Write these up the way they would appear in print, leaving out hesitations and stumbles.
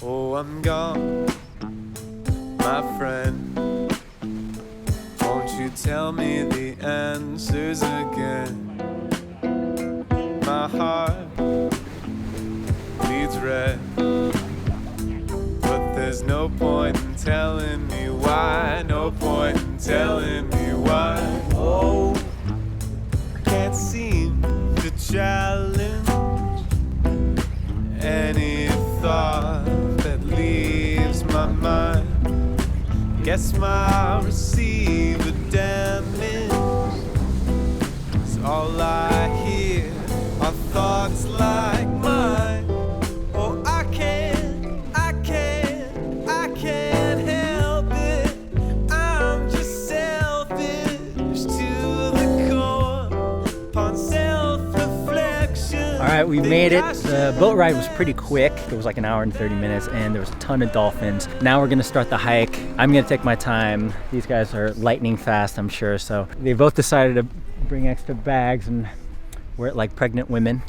Oh, I'm gone, my friend. Won't you tell me the answers again? My heart bleeds red, but there's no point in telling me why. No point in telling me why. Oh, can't seem to challenge any thought that leaves my mind. Guess my receiver damage is all I hear are thoughts like mine. Oh, I can't help it. I'm just selfish to the core, upon self-reflection. All right, we made it. The boat ride was pretty quick. It was like an hour and 30 minutes and there was a ton of dolphins. Now we're gonna start the hike. I'm gonna take my time. These guys are lightning fast, I'm sure. So they both decided to bring extra bags and wear it like pregnant women.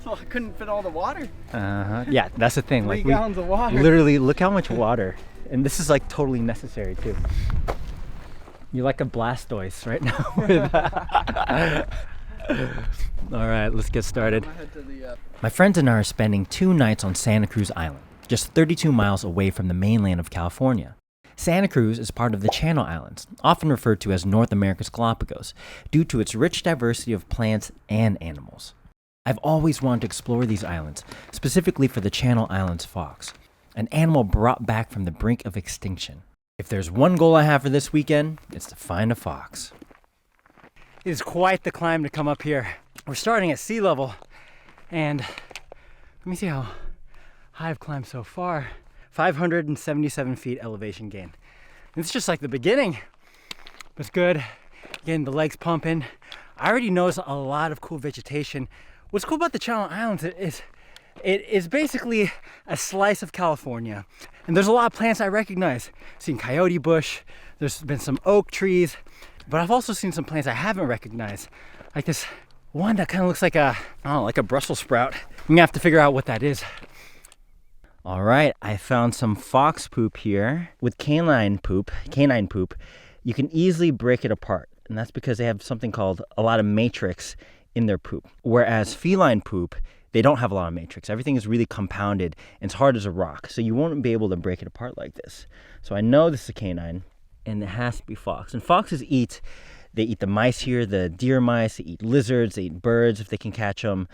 So I couldn't fit all the water. Yeah, that's the thing. 3 Like gallons of water. Literally, look how much water. And this is like totally necessary too. You're like a Blastoise right now. All right, let's get started. My friends and I are spending 2 nights on Santa Cruz Island, just 32 miles away from the mainland of California. Santa Cruz is part of the Channel Islands, often referred to as North America's Galapagos, due to its rich diversity of plants and animals. I've always wanted to explore these islands, specifically for the Channel Islands fox, an animal brought back from the brink of extinction. If there's one goal I have for this weekend, it's to find a fox. It is quite the climb to come up here. We're starting at sea level, and let me see how high I've climbed so far. 577 feet elevation gain. It's just like the beginning. It's good. Getting the legs pumping. I already noticed a lot of cool vegetation. What's cool about the Channel Islands is it is basically a slice of California. And there's a lot of plants I recognize. I've seen coyote bush, there's been some oak trees, but I've also seen some plants I haven't recognized. Like this one that kind of looks like a, I don't know, like a Brussels sprout. I'm gonna have to figure out what that is. All right, I found some fox poop here. With canine poop, you can easily break it apart. And that's because they have something called a lot of matrix in their poop. Whereas feline poop, they don't have a lot of matrix. Everything is really compounded and it's hard as a rock. So you won't be able to break it apart like this. So I know this is a canine and it has to be fox. And foxes eat the mice here, the deer mice, they eat lizards, they eat birds if they can catch them,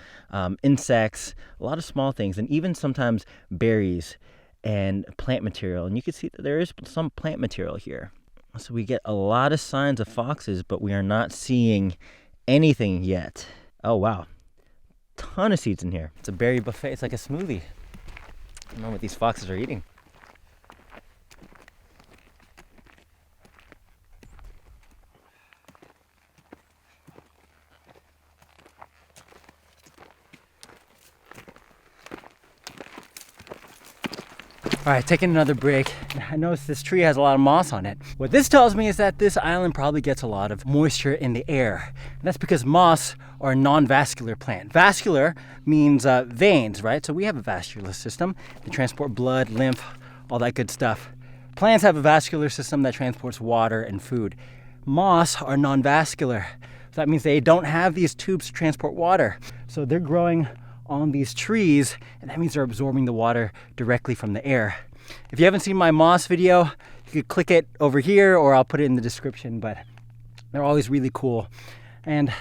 insects, a lot of small things, and even sometimes berries and plant material. And you can see that there is some plant material here. So we get a lot of signs of foxes, but we are not seeing anything yet. Oh, wow. Ton of seeds in here. It's a berry buffet. It's like a smoothie. I don't know what these foxes are eating. All right, taking another break. I noticed this tree has a lot of moss on it. What this tells me is that this island probably gets a lot of moisture in the air. And that's because moss are a non-vascular plant. Vascular means veins, right? So we have a vascular system. They transport blood, lymph, all that good stuff. Plants have a vascular system that transports water and food. Moss are non-vascular. So that means they don't have these tubes to transport water. So they're growing on these trees, and that means they're absorbing the water directly from the air. If you haven't seen my moss video, you could click it over here or I'll put it in the description, but they're always really cool. And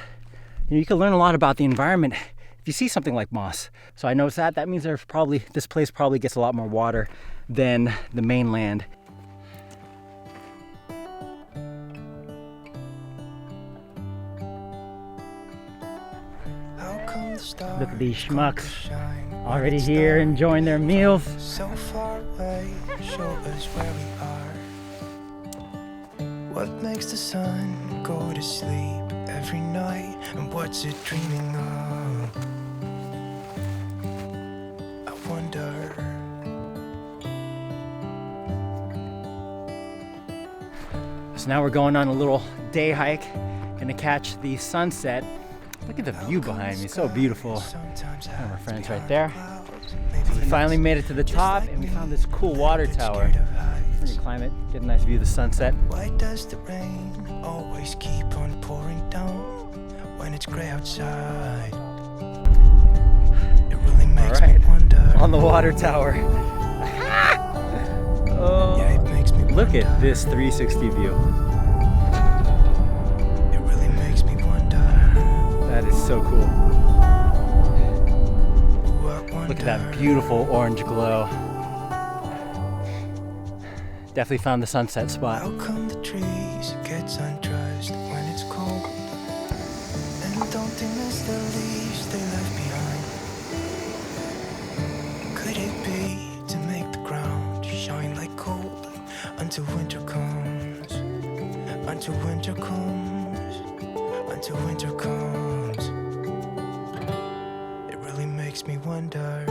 you can learn a lot about the environment if you see something like moss. So I noticed that means this place probably gets a lot more water than the mainland. Look at these schmucks already here enjoying their meals. So far away, show us where we are. What makes the sun go to sleep every night, and what's it dreaming of? I wonder. So now we're going on a little day hike, gonna catch the sunset. Look at the view behind me, so beautiful. One of our friends right there. finally made it to the top and we found this cool water tower. We're gonna climb it, get a nice view of the sunset. Why does the rain always keep on pouring down when it's gray outside? It really makes me wonder. On the water tower. Oh, Yeah, it makes me look wonder. at this 360 view. It really makes me wonder. That is so cool. Ooh, I wonder. Look at that beautiful orange glow. Definitely found the sunset spot. How come the trees gets undressed when it's cold? And don't they miss the leaves they left behind? Could it be to make the ground shine like gold until winter comes? Until winter comes. Until winter comes. It really makes me wonder.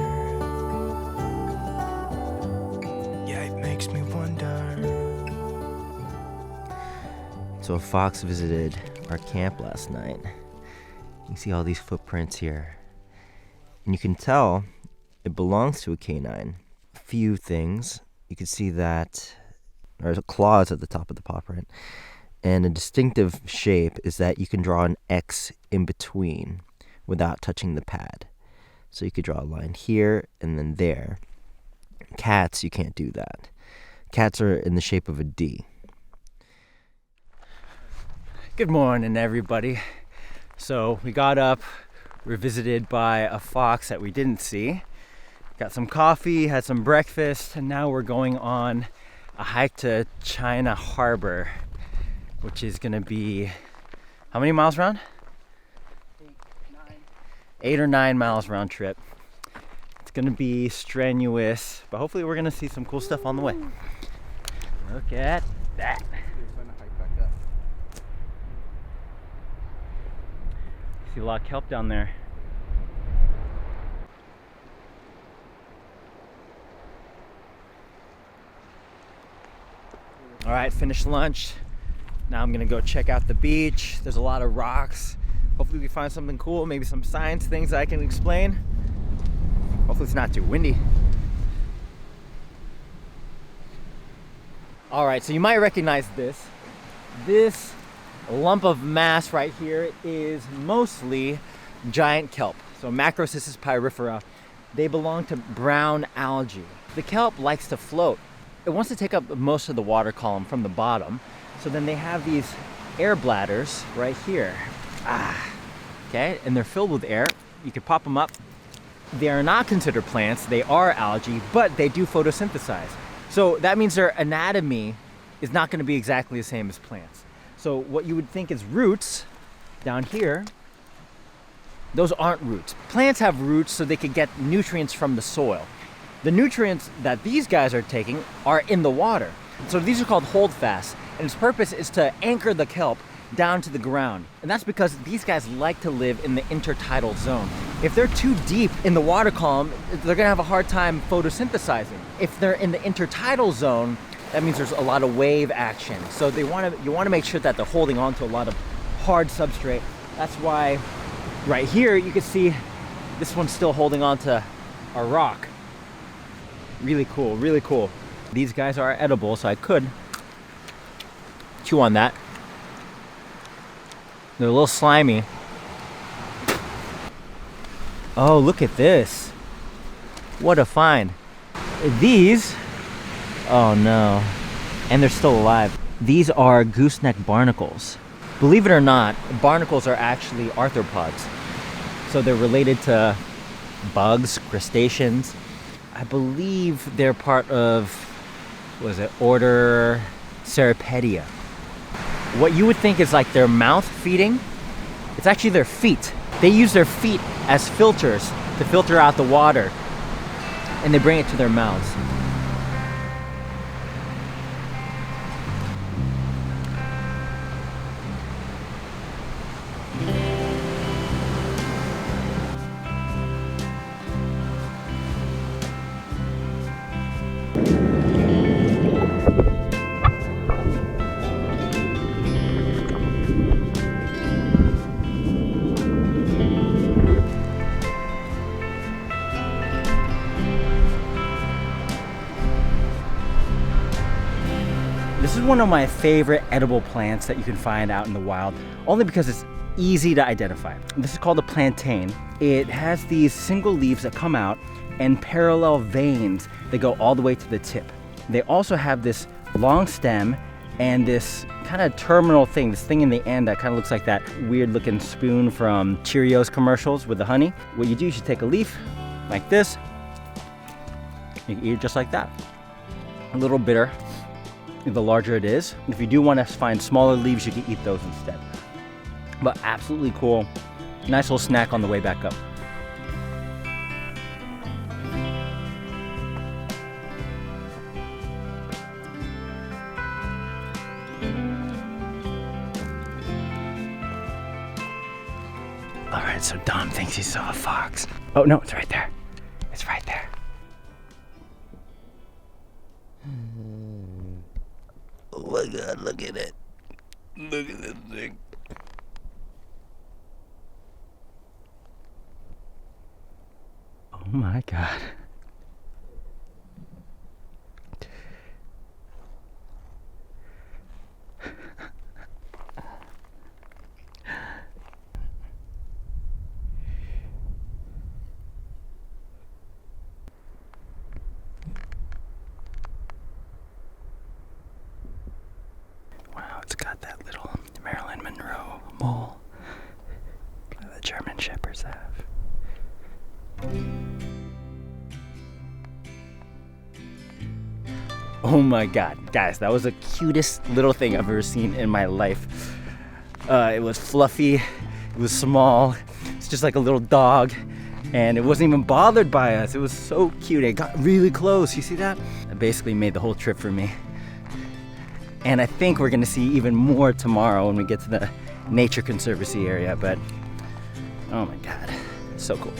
Yeah, it makes me wonder. So a fox visited our camp last night. You can see all these footprints here. And you can tell it belongs to a canine. A few things. You can see that there's claws at the top of the paw print. And a distinctive shape is that you can draw an X in between without touching the pad. So you could draw a line here and then there. Cats, you can't do that. Cats are in the shape of a D. Good morning, everybody. So we got up, we were visited by a fox that we didn't see. Got some coffee, had some breakfast, and now we're going on a hike to China Harbor, which is gonna be, how many miles round? 8 or 9 miles round trip. It's gonna be strenuous, but hopefully we're gonna see some cool stuff on the way. Look at that. See a lot of kelp down there. All right, finished lunch. Now I'm gonna go check out the beach. There's a lot of rocks. Hopefully we find something cool, maybe some science things that I can explain. Hopefully it's not too windy. All right, so you might recognize this. This lump of mass right here is mostly giant kelp. So Macrocystis pyrifera. They belong to brown algae. The kelp likes to float. It wants to take up most of the water column from the bottom. So then they have these air bladders right here. Okay, and they're filled with air. You could pop them up. They are not considered plants, they are algae, but they do photosynthesize. So that means their anatomy is not going to be exactly the same as plants. So what you would think is roots down here, those aren't roots. Plants have roots so they can get nutrients from the soil. The nutrients that these guys are taking are in the water. So these are called holdfasts, and its purpose is to anchor the kelp down to the ground. And that's because these guys like to live in the intertidal zone. If they're too deep in the water column, they're gonna have a hard time photosynthesizing. If they're in the intertidal zone, that means there's a lot of wave action. So you wanna make sure that they're holding on to a lot of hard substrate. That's why right here, you can see this one's still holding on to a rock. Really cool, really cool. These guys are edible, so I could chew on that. They're a little slimy. Oh, look at this. What a find. These, oh no, and they're still alive. These are gooseneck barnacles. Believe it or not, barnacles are actually arthropods. So they're related to bugs, crustaceans. I believe they're part of, what is it, order Ceropedia. What you would think is like their mouth feeding, it's actually their feet. They use their feet as filters to filter out the water, and they bring it to their mouths. This is one of my favorite edible plants that you can find out in the wild, only because it's easy to identify. This is called a plantain. It has these single leaves that come out and parallel veins that go all the way to the tip. They also have this long stem and this kind of terminal thing, this thing in the end that kind of looks like that weird looking spoon from Cheerios commercials with the honey. What you do is you take a leaf like this, you can eat it just like that. A little bitter the larger it is. If you do want to find smaller leaves, you can eat those instead. But absolutely cool. Nice little snack on the way back up. All right, so Dom thinks he saw a fox. Oh no, it's right there. It's right there. Oh my God, look at it. Look at this thing. Oh my God. Wow, it's got that little Marilyn Monroe mole that the German Shepherds have. Oh my God, guys, that was the cutest little thing I've ever seen in my life. It was fluffy, it was small, it's just like a little dog, and it wasn't even bothered by us. It was so cute. It got really close. You see that? It basically made the whole trip for me. And I think we're gonna see even more tomorrow when we get to the Nature Conservancy area, but oh my God, so cool.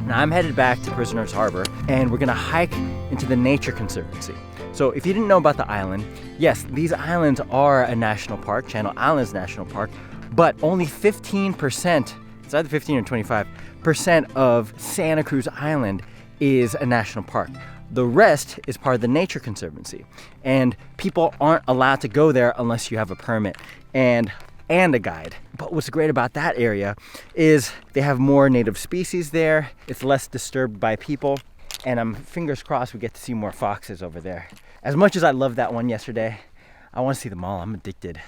Now I'm headed back to Prisoners Harbor, and we're gonna hike into the Nature Conservancy. So if you didn't know about the island, yes, these islands are a national park, Channel Islands National Park, but only 15%, it's either 15 or 25% of Santa Cruz Island is a national park. The rest is part of the Nature Conservancy, and people aren't allowed to go there unless you have a permit and a guide. But what's great about that area is they have more native species there. It's less disturbed by people, and I'm fingers crossed we get to see more foxes over there. As much as I loved that one yesterday, I want to see them all. I'm addicted.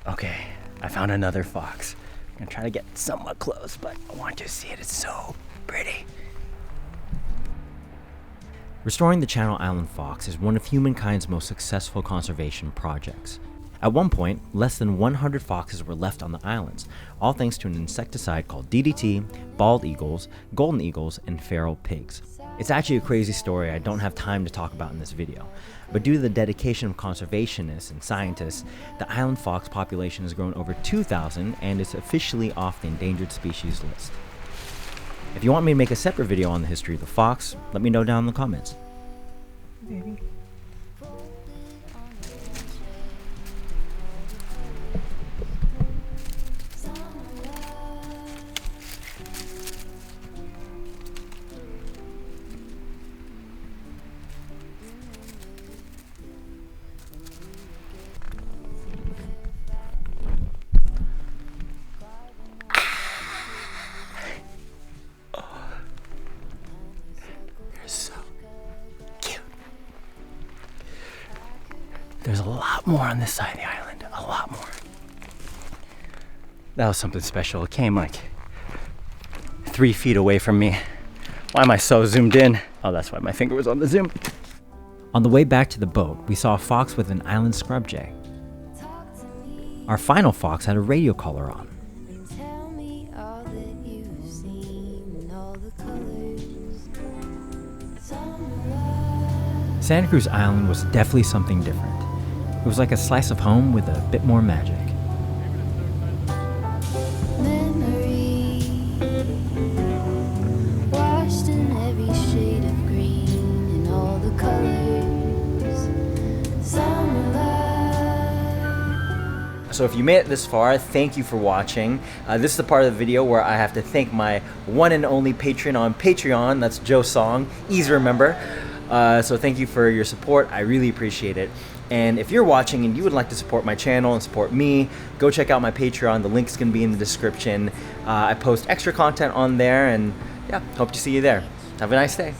Okay, I found another fox. I'm gonna try to get somewhat close, but I want you to see it. It's so pretty. Restoring the Channel Island fox is one of humankind's most successful conservation projects. At one point, less than 100 foxes were left on the islands, all thanks to an insecticide called DDT, bald eagles, golden eagles, and feral pigs. It's actually a crazy story I don't have time to talk about in this video, but due to the dedication of conservationists and scientists, the island fox population has grown over 2,000 and is officially off the endangered species list. If you want me to make a separate video on the history of the fox, let me know down in the comments. Maybe. There's a lot more on this side of the island, a lot more. That was something special. It came like 3 feet away from me. Why am I so zoomed in? Oh, that's why my finger was on the zoom. On the way back to the boat, we saw a fox with an island scrub jay. Our final fox had a radio collar on. Tell me all that you've seen, all the colors. Santa Cruz Island was definitely something different. It was like a slice of home with a bit more magic. Memory washed in every shade of green and all the colors. Summer love. So if you made it this far, thank you for watching. This is the part of the video where I have to thank my one and only patron on Patreon. That's Joe Song. Easy to remember. So thank you for your support. I really appreciate it. And if you're watching and you would like to support my channel and support me, go check out my Patreon. The link's gonna be in the description. I post extra content on there, and yeah, hope to see you there. Have a nice day.